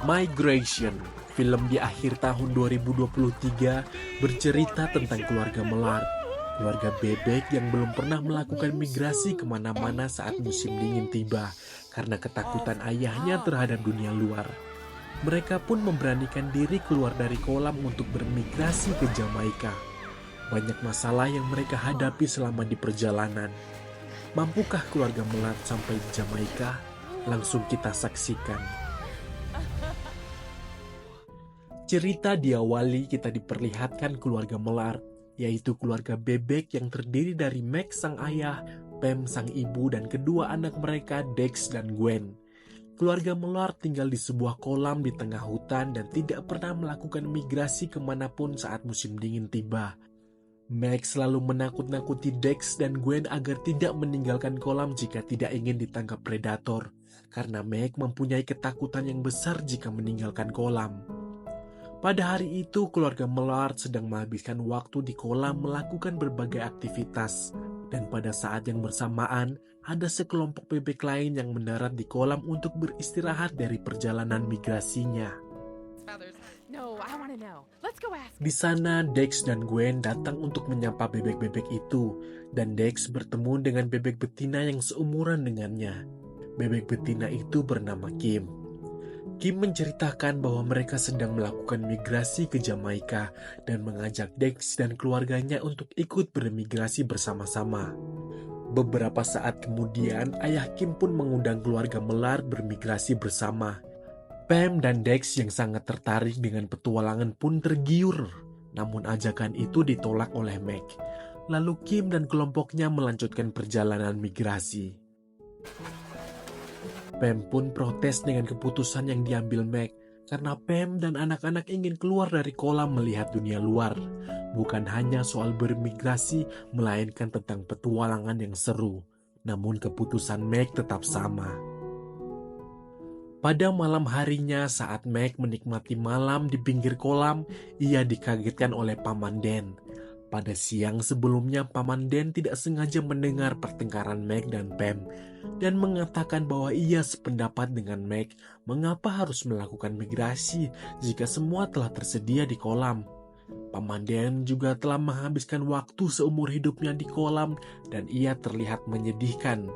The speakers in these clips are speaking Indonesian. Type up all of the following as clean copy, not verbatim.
Migration, film di akhir tahun 2023 bercerita tentang keluarga Melart, keluarga bebek yang belum pernah melakukan migrasi kemana-mana saat musim dingin tiba karena ketakutan ayahnya terhadap dunia luar. Mereka pun memberanikan diri keluar dari kolam untuk bermigrasi ke Jamaika. Banyak masalah yang mereka hadapi selama di perjalanan. Mampukah keluarga Melart sampai di Jamaika? Langsung kita saksikan. Cerita diawali kita diperlihatkan keluarga Melart, yaitu keluarga bebek yang terdiri dari Meg sang ayah, Pam sang ibu, dan kedua anak mereka Dex dan Gwen. Keluarga Melart tinggal di sebuah kolam di tengah hutan dan tidak pernah melakukan migrasi kemanapun saat musim dingin tiba. Meg selalu menakut-nakuti Dex dan Gwen agar tidak meninggalkan kolam jika tidak ingin ditangkap predator, karena Meg mempunyai ketakutan yang besar jika meninggalkan kolam. Pada hari itu, keluarga Melart sedang menghabiskan waktu di kolam melakukan berbagai aktivitas. Dan pada saat yang bersamaan, ada sekelompok bebek lain yang mendarat di kolam untuk beristirahat dari perjalanan migrasinya. Di sana, Dex dan Gwen datang untuk menyapa bebek-bebek itu, dan Dex bertemu dengan bebek betina yang seumuran dengannya. Bebek betina itu bernama Kim. Kim menceritakan bahwa mereka sedang melakukan migrasi ke Jamaika dan mengajak Dex dan keluarganya untuk ikut bermigrasi bersama-sama. Beberapa saat kemudian, ayah Kim pun mengundang keluarga Melart bermigrasi bersama. Pam dan Dex yang sangat tertarik dengan petualangan pun tergiur, namun ajakan itu ditolak oleh Meg. Lalu Kim dan kelompoknya melanjutkan perjalanan migrasi. Pam pun protes dengan keputusan yang diambil Meg, karena Pam dan anak-anak ingin keluar dari kolam melihat dunia luar. Bukan hanya soal bermigrasi, melainkan tentang petualangan yang seru. Namun keputusan Meg tetap sama. Pada malam harinya saat Meg menikmati malam di pinggir kolam, ia dikagetkan oleh Paman Dan. Pada siang sebelumnya, Paman Dan tidak sengaja mendengar pertengkaran Meg dan Pam dan mengatakan bahwa ia sependapat dengan Meg mengapa harus melakukan migrasi jika semua telah tersedia di kolam. Paman Dan juga telah menghabiskan waktu seumur hidupnya di kolam dan ia terlihat menyedihkan.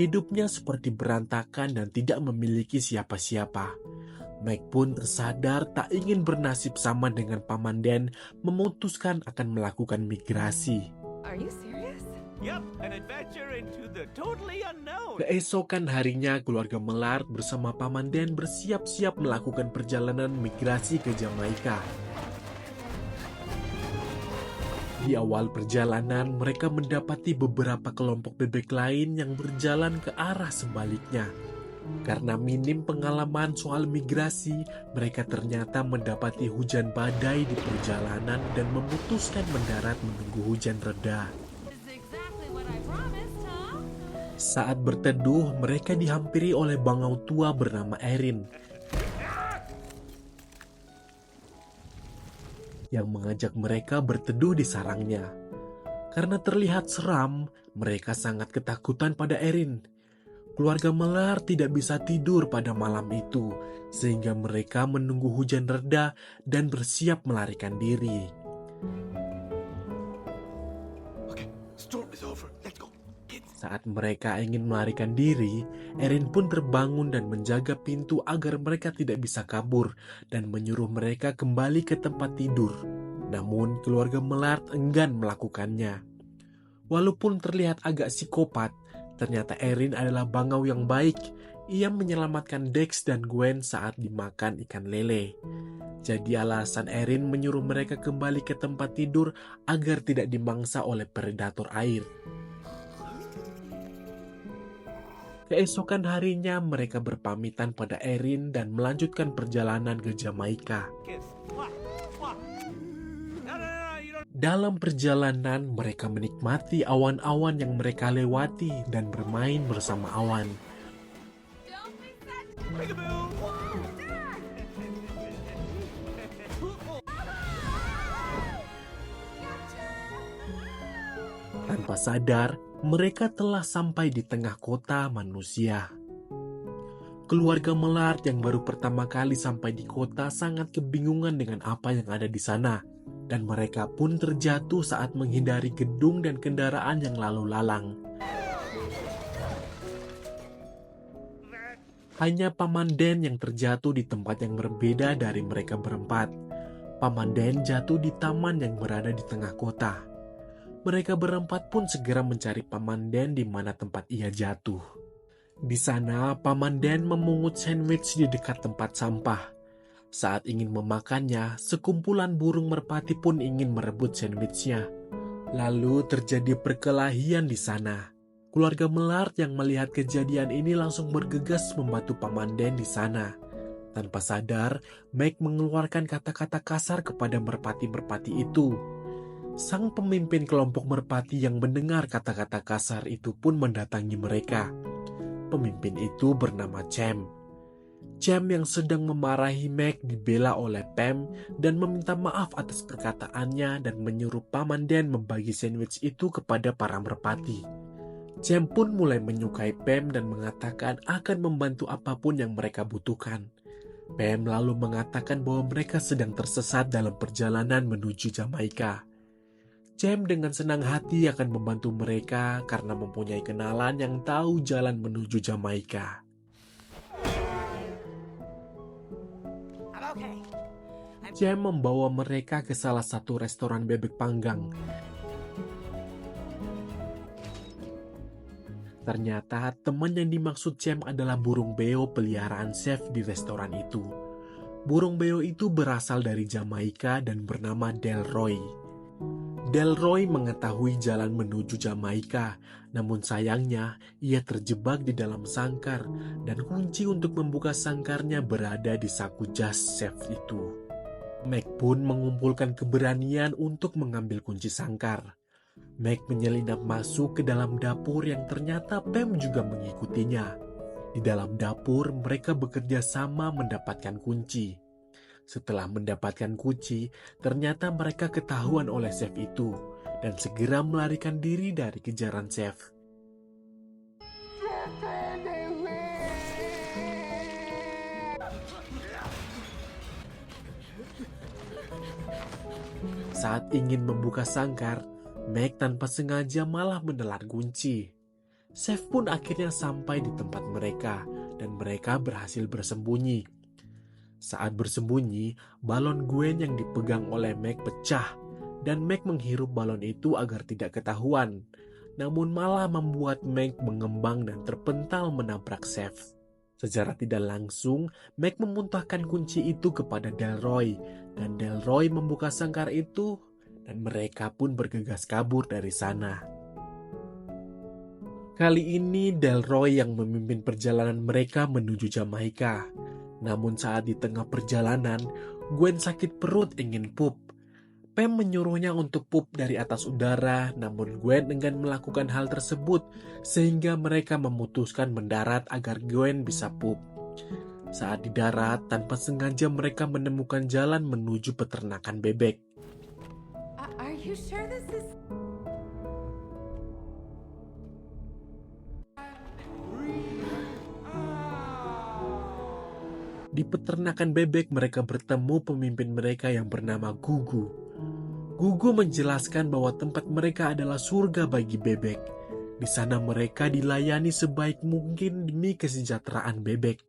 Hidupnya seperti berantakan dan tidak memiliki siapa-siapa. Meg pun tersadar tak ingin bernasib sama dengan Paman Dan, memutuskan akan melakukan migrasi. Keesokan harinya, keluarga Melart bersama Paman Dan bersiap-siap melakukan perjalanan migrasi ke Jamaika. Di awal perjalanan, mereka mendapati beberapa kelompok bebek lain yang berjalan ke arah sebaliknya. Karena minim pengalaman soal migrasi, mereka ternyata mendapati hujan badai di perjalanan dan memutuskan mendarat menunggu hujan reda. Saat berteduh, mereka dihampiri oleh bangau tua bernama Erin yang mengajak mereka berteduh di sarangnya. Karena terlihat seram, mereka sangat ketakutan pada Erin. Keluarga Melart tidak bisa tidur pada malam itu, sehingga mereka menunggu hujan reda dan bersiap melarikan diri. Saat mereka ingin melarikan diri, Erin pun terbangun dan menjaga pintu agar mereka tidak bisa kabur dan menyuruh mereka kembali ke tempat tidur. Namun, keluarga Melart enggan melakukannya. Walaupun terlihat agak psikopat, ternyata Erin adalah bangau yang baik. Ia menyelamatkan Dex dan Gwen saat dimakan ikan lele. Jadi alasan Erin menyuruh mereka kembali ke tempat tidur agar tidak dimangsa oleh predator air. Keesokan harinya mereka berpamitan pada Erin dan melanjutkan perjalanan ke Jamaika. Dalam perjalanan, mereka menikmati awan-awan yang mereka lewati dan bermain bersama awan. Tanpa sadar, mereka telah sampai di tengah kota manusia. Keluarga Melart yang baru pertama kali sampai di kota sangat kebingungan dengan apa yang ada di sana, dan mereka pun terjatuh saat menghindari gedung dan kendaraan yang lalu lalang. Hanya Paman Dan yang terjatuh di tempat yang berbeda dari mereka berempat. Paman Dan jatuh di taman yang berada di tengah kota. Mereka berempat pun segera mencari Paman Dan di mana tempat ia jatuh. Di sana, Paman Dan memungut sandwich di dekat tempat sampah. Saat ingin memakannya, sekumpulan burung merpati pun ingin merebut sandwichnya. Lalu terjadi perkelahian di sana. Keluarga Melart yang melihat kejadian ini langsung bergegas membantu Paman Dan di sana. Tanpa sadar, Meg mengeluarkan kata-kata kasar kepada merpati-merpati itu. Sang pemimpin kelompok merpati yang mendengar kata-kata kasar itu pun mendatangi mereka. Pemimpin itu bernama Cem. Cem yang sedang memarahi Meg dibela oleh Pam dan meminta maaf atas perkataannya dan menyuruh Paman Dan membagi sandwich itu kepada para merpati. Cem pun mulai menyukai Pam dan mengatakan akan membantu apapun yang mereka butuhkan. Pam lalu mengatakan bahwa mereka sedang tersesat dalam perjalanan menuju Jamaika. Cem dengan senang hati akan membantu mereka karena mempunyai kenalan yang tahu jalan menuju Jamaika. Cem membawa mereka ke salah satu restoran bebek panggang. Ternyata teman yang dimaksud Cem adalah burung beo peliharaan chef di restoran itu. Burung beo itu berasal dari Jamaika dan bernama Delroy. Delroy mengetahui jalan menuju Jamaika, namun sayangnya ia terjebak di dalam sangkar dan kunci untuk membuka sangkarnya berada di saku jas chef itu. Meg pun mengumpulkan keberanian untuk mengambil kunci sangkar. Meg menyelinap masuk ke dalam dapur yang ternyata Pam juga mengikutinya. Di dalam dapur mereka bekerja sama mendapatkan kunci. Setelah mendapatkan kunci, ternyata mereka ketahuan oleh chef itu dan segera melarikan diri dari kejaran chef. Saat ingin membuka sangkar, Meg tanpa sengaja malah menelan kunci. Chef pun akhirnya sampai di tempat mereka dan mereka berhasil bersembunyi. Saat bersembunyi, balon Gwen yang dipegang oleh Meg pecah dan Meg menghirup balon itu agar tidak ketahuan, namun malah membuat Meg mengembang dan terpental menabrak chef. Secara tidak langsung, Meg memuntahkan kunci itu kepada Delroy dan Delroy membuka sangkar itu dan mereka pun bergegas kabur dari sana. Kali ini Delroy yang memimpin perjalanan mereka menuju Jamaika. Namun saat di tengah perjalanan, Gwen sakit perut ingin pup. Pam menyuruhnya untuk pup dari atas udara, namun Gwen enggan melakukan hal tersebut, sehingga mereka memutuskan mendarat agar Gwen bisa pup. Saat di darat, tanpa sengaja mereka menemukan jalan menuju peternakan bebek. Are you sure this is... Di peternakan bebek mereka bertemu pemimpin mereka yang bernama Gugu. Gugu menjelaskan bahwa tempat mereka adalah surga bagi bebek. Di sana mereka dilayani sebaik mungkin demi kesejahteraan bebek.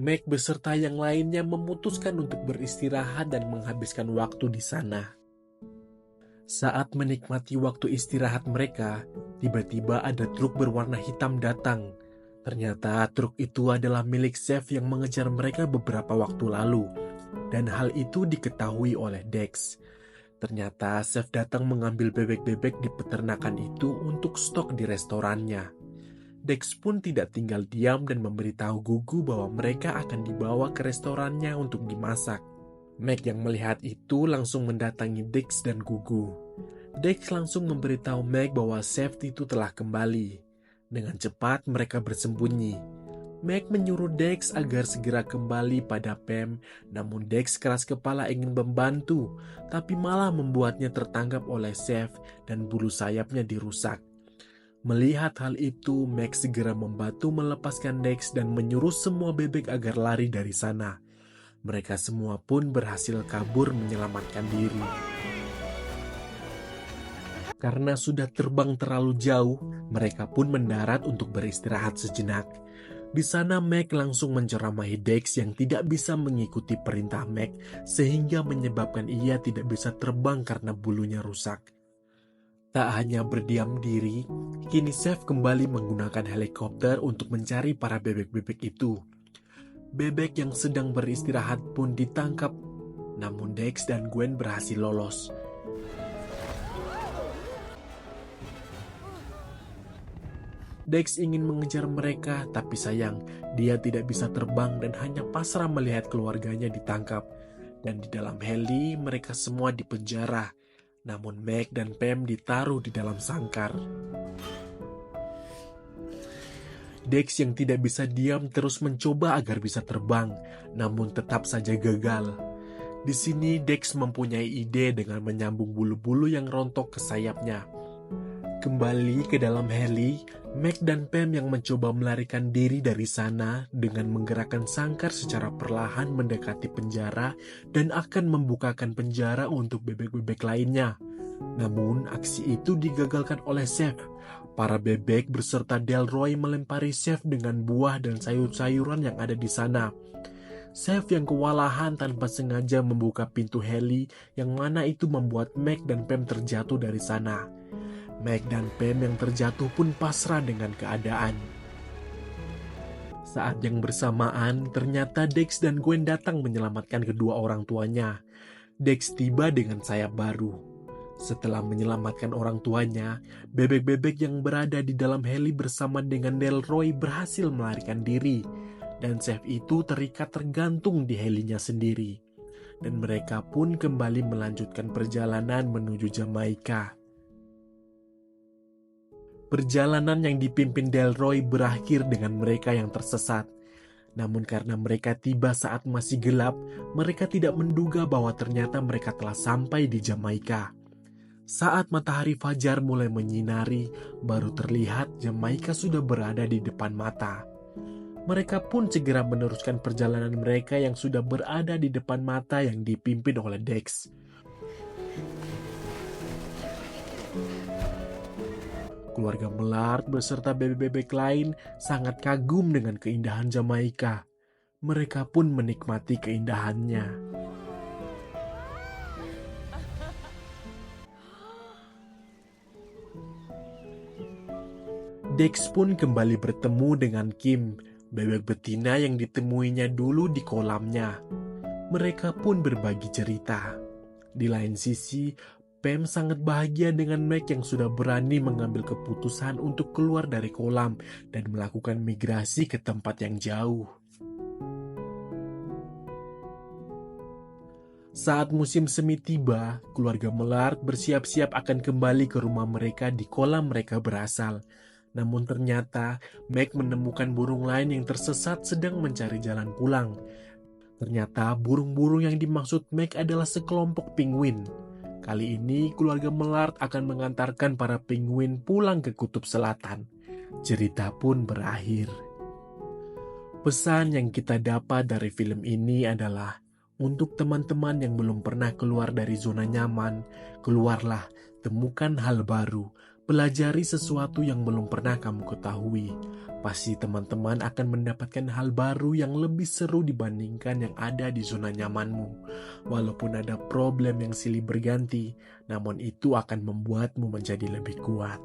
Meg beserta yang lainnya memutuskan untuk beristirahat dan menghabiskan waktu di sana. Saat menikmati waktu istirahat mereka, tiba-tiba ada truk berwarna hitam datang. Ternyata truk itu adalah milik chef yang mengejar mereka beberapa waktu lalu, dan hal itu diketahui oleh Dex. Ternyata chef datang mengambil bebek-bebek di peternakan itu untuk stok di restorannya. Dex pun tidak tinggal diam dan memberitahu Gugu bahwa mereka akan dibawa ke restorannya untuk dimasak. Meg yang melihat itu langsung mendatangi Dex dan Gugu. Dex langsung memberitahu Meg bahwa chef itu telah kembali. Dengan cepat mereka bersembunyi. Meg menyuruh Dex agar segera kembali pada Pam, namun Dex keras kepala ingin membantu, tapi malah membuatnya tertangkap oleh Chef dan bulu sayapnya dirusak. Melihat hal itu, Meg segera membantu melepaskan Dex dan menyuruh semua bebek agar lari dari sana. Mereka semua pun berhasil kabur menyelamatkan diri. Karena sudah terbang terlalu jauh, mereka pun mendarat untuk beristirahat sejenak. Di sana Meg langsung menceramahi Dex yang tidak bisa mengikuti perintah Meg sehingga menyebabkan ia tidak bisa terbang karena bulunya rusak. Tak hanya berdiam diri, kini Chef kembali menggunakan helikopter untuk mencari para bebek-bebek itu. Bebek yang sedang beristirahat pun ditangkap, namun Dex dan Gwen berhasil lolos. Dex ingin mengejar mereka, tapi sayang, dia tidak bisa terbang dan hanya pasrah melihat keluarganya ditangkap. Dan di dalam heli, mereka semua dipenjara. Namun Meg dan Pam ditaruh di dalam sangkar. Dex yang tidak bisa diam terus mencoba agar bisa terbang, namun tetap saja gagal. Di sini Dex mempunyai ide dengan menyambung bulu-bulu yang rontok ke sayapnya. Kembali ke dalam heli, Meg dan Pam yang mencoba melarikan diri dari sana dengan menggerakkan sangkar secara perlahan mendekati penjara dan akan membukakan penjara untuk bebek-bebek lainnya. Namun, aksi itu digagalkan oleh Chef. Para bebek beserta Delroy melempari Chef dengan buah dan sayur-sayuran yang ada di sana. Chef yang kewalahan tanpa sengaja membuka pintu heli yang mana itu membuat Meg dan Pam terjatuh dari sana. Meg dan Pam yang terjatuh pun pasrah dengan keadaan. Saat yang bersamaan, ternyata Dex dan Gwen datang menyelamatkan kedua orang tuanya. Dex tiba dengan sayap baru. Setelah menyelamatkan orang tuanya, bebek-bebek yang berada di dalam heli bersama dengan Delroy berhasil melarikan diri. Dan Chef itu terikat tergantung di helinya sendiri. Dan mereka pun kembali melanjutkan perjalanan menuju Jamaika. Perjalanan yang dipimpin Delroy berakhir dengan mereka yang tersesat. Namun karena mereka tiba saat masih gelap, mereka tidak menduga bahwa ternyata mereka telah sampai di Jamaika. Saat matahari fajar mulai menyinari, baru terlihat Jamaika sudah berada di depan mata. Mereka pun segera meneruskan perjalanan mereka yang sudah berada di depan mata yang dipimpin oleh Dex. Keluarga Melart beserta bebek-bebek lain sangat kagum dengan keindahan Jamaika. Mereka pun menikmati keindahannya. Dex pun kembali bertemu dengan Kim, bebek betina yang ditemuinya dulu di kolamnya. Mereka pun berbagi cerita. Di lain sisi, Pam sangat bahagia dengan Meg yang sudah berani mengambil keputusan untuk keluar dari kolam dan melakukan migrasi ke tempat yang jauh. Saat musim semi tiba, keluarga Melart bersiap-siap akan kembali ke rumah mereka di kolam mereka berasal. Namun ternyata Meg menemukan burung lain yang tersesat sedang mencari jalan pulang. Ternyata burung-burung yang dimaksud Meg adalah sekelompok penguin. Kali ini keluarga Melart akan mengantarkan para penguin pulang ke kutub selatan. Cerita pun berakhir. Pesan yang kita dapat dari film ini adalah untuk teman-teman yang belum pernah keluar dari zona nyaman, keluarlah, temukan hal baru, pelajari sesuatu yang belum pernah kamu ketahui. Pasti teman-teman akan mendapatkan hal baru yang lebih seru dibandingkan yang ada di zona nyamanmu. Walaupun ada problem yang silih berganti, namun itu akan membuatmu menjadi lebih kuat.